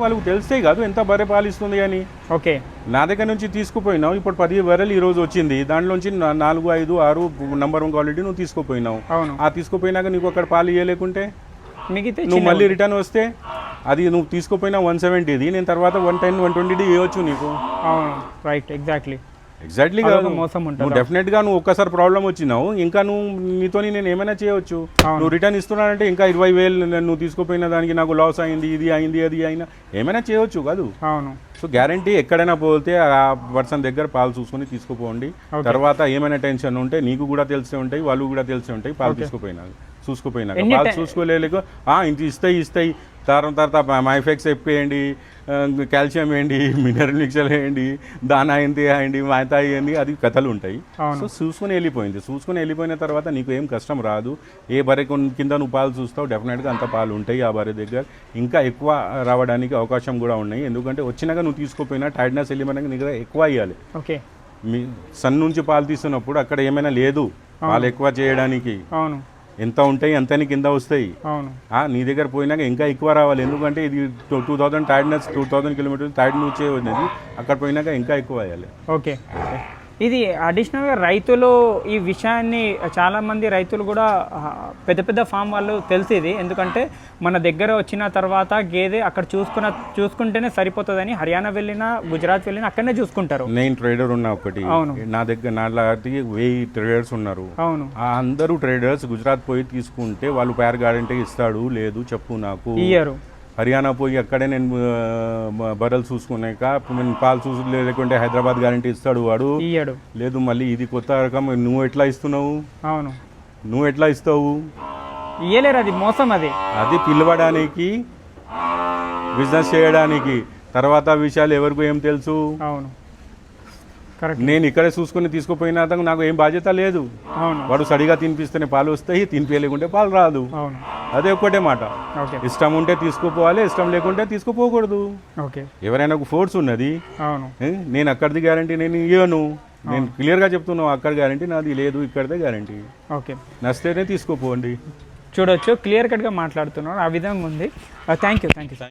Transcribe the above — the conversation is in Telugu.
వాళ్ళకి తెలుస్తాయి కాదు ఎంత బర్రె పాలు ఇస్తుంది అని. ఓకే. నా దగ్గర నుంచి తీసుకుపోయినావు, ఇప్పుడు 10 బర్రెలు ఈరోజు వచ్చింది, దాంట్లోంచి 4, 5, 6 నంబర్ 1 క్వాలిటీ నువ్వు తీసుకుపోయినావు. అవును. ఆ తీసుకుపోయినాక నీకు అక్కడ పాలు ఇవ్వలేకుంటే మిగితే నువ్వు మళ్ళీ రిటర్న్ వస్తే అది నువ్వు తీసుకుపోయినా 170ది, నేను తర్వాత 110, 120ది ఇవ్వచ్చు నీకు. అవును, రైట్, ఎగ్జాక్ట్లీ కాదు, మోసం ఉంటుంది. నువ్వు డెఫినెట్గా నువ్వు ఒక్కసారి ప్రాబ్లం వచ్చినావు, ఇంకా నువ్వు నీతోని నేను ఏమైనా చేయవచ్చు. నువ్వు రిటర్న్ ఇస్తున్నానంటే ఇంకా 20,000 నువ్వు తీసుకుపోయిన దానికి నాకు లాస్ అయింది, ఇది అయింది, అది అయినా ఏమైనా చేయవచ్చు కాదు. అవును. సో గ్యారంటీ ఎక్కడైనా పోతే ఆ పర్సన్ దగ్గర పాలు చూసుకొని తీసుకుపోండి. తర్వాత ఏమైనా టెన్షన్ ఉంటే నీకు కూడా తెలిసే ఉంటాయి, వాళ్ళు కూడా తెలిసే ఉంటాయి. పాలు చూసుకుపోయినాక పాలు చూసుకోలేక ఇంత ఇస్తాయి తర్వాత మైఫెక్స్ ఎప్పేయండి, కాల్షియం వేయండి, మినరల్ మిక్చర్ వేయండి, దానా ఎంత వేయండి, మాయతా వేయండి, అది కథలు ఉంటాయి. సో చూసుకుని వెళ్ళిపోయిన తర్వాత నీకు ఏం కష్టం రాదు. ఏ బర్రె కింద నువ్వు పాలు చూస్తావు డెఫినెట్గా అంత పాలు ఉంటాయి. ఆ బర్రె దగ్గర ఇంకా ఎక్కువ రావడానికి అవకాశం కూడా ఉన్నాయి. ఎందుకంటే వచ్చినాక నువ్వు తీసుకోపోయినా టైర్డ్నెస్ వెళ్ళిపోయినాక నీ దగ్గర ఎక్కువ ఇవ్వాలి. ఓకే. మీ సన్ నుంచి పాలు తీస్తున్నప్పుడు అక్కడ ఏమైనా లేదు పాలు ఎక్కువ చేయడానికి, అవును, ఎంత ఉంటాయి అంతని కింద వస్తాయి. అవును. నీ దగ్గర పోయినాక ఇంకా ఎక్కువ రావాలి. ఎందుకంటే ఇది 2000 టైర్డ్నెస్ 2000 కిలోమీటర్స్ టైర్డ్ నుంచి ఉన్నది, అక్కడ పోయినాక ఇంకా ఎక్కువ అయ్యాలి. ఓకే. ఇది అడిషనల్గా రైతులు ఈ విషయాన్ని చాలామంది రైతులు కూడా పెద్ద పెద్ద ఫామ్ వాళ్ళు తెలిసేది, ఎందుకంటే మన దగ్గర వచ్చిన తర్వాత గేదె అక్కడ చూసుకుంటేనే సరిపోతుందని హర్యానా వెళ్ళినా గుజరాత్ వెళ్ళినా అక్కడనే చూసుకుంటారు. నేను ట్రేడర్ ఉన్నా ఒకటి, నా దగ్గర నాలాంటి 1000 ట్రేడర్స్ ఉన్నారు. అవును. అందరూ ట్రేడర్స్ గుజరాత్ పోయి తీసుకుంటే వాళ్ళు ప్యార్ గ్యారంటీ ఇస్తాడు లేదు చెప్పు నాకు ఇయ్యరు. హర్యానా పోయి అక్కడే నేను బర్రెలు చూసుకున్నాక నేను పాలు లేకుంటే హైదరాబాద్ గ్యారంటీ ఇస్తాడు వాడు, ఇయ్యడు. లేదు మళ్ళీ ఇది కొత్త రకం నువ్వు ఎట్లా ఇస్తున్నావు, అవును, నువ్వు ఎట్లా ఇస్తావు, ఇయ్యలేరు. అది మోసం. అది పిలవడానికి బిజినెస్ చేయడానికి, తర్వాత విషయాలు ఎవరికి ఏం తెలుసు. అవును, నేను ఇక్కడే చూసుకుని తీసుకుపోయినా నాకు ఏం బాధ్యత లేదు. వాడు సరిగా తినిపిస్తేనే పాలు వస్తాయి, తినిపించలేకుంటే పాలు రాదు. అదే ఒక్కటే మాట. ఇష్టం ఉంటే తీసుకుపోవాలి, ఇష్టం లేకుంటే తీసుకుపోకూడదు. ఎవరైనా ఫోర్స్ ఉన్నది, నేను అక్కడిది గ్యారంటీ నేను ఇవ్వను, నేను క్లియర్గా చెప్తున్నావు అక్కడ గ్యారంటీ నాది లేదు, ఇక్కడదే గ్యారంటీ. నచ్చితేనే తీసుకుపోండి. చూడొచ్చు, క్లియర్ కట్గా మాట్లాడుతున్నాను, ఆ విధంగా ఉంది. Thank you.